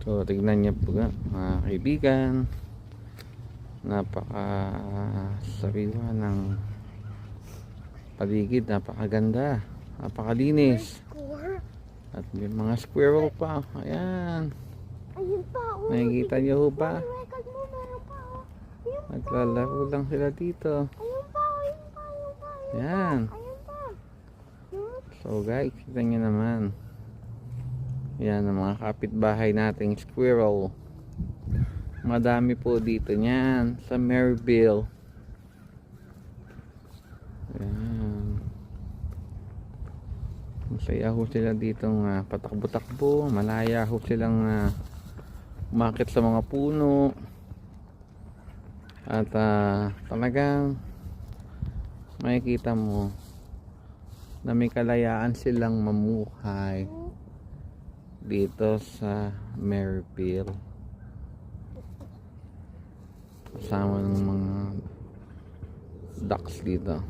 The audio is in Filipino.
So tignan niyo po mga kaibigan, napaka sariwa ng paligid, napakaganda, napakalinis, at may mga squirrel pa. Ayan, Ayun pa, oh. nakikita niyo ba? Record mo, meron pa, oh. Ayun pa, Naglalaro lang sila dito. ayun pa, ayun pa, ayun pa, Ayan. ayun pa. So guys, kita nyo naman. Yan ang mga kapitbahay nating squirrel. Madami po dito niyan sa Maryville. Ayan. Masaya ho sila ditong patakbo-takbo. Malaya ho silang umakit sa mga puno. At talagang makikita mo na may kalayaan silang mamuhay dito sa Maryville, kasama ng mga ducks dito.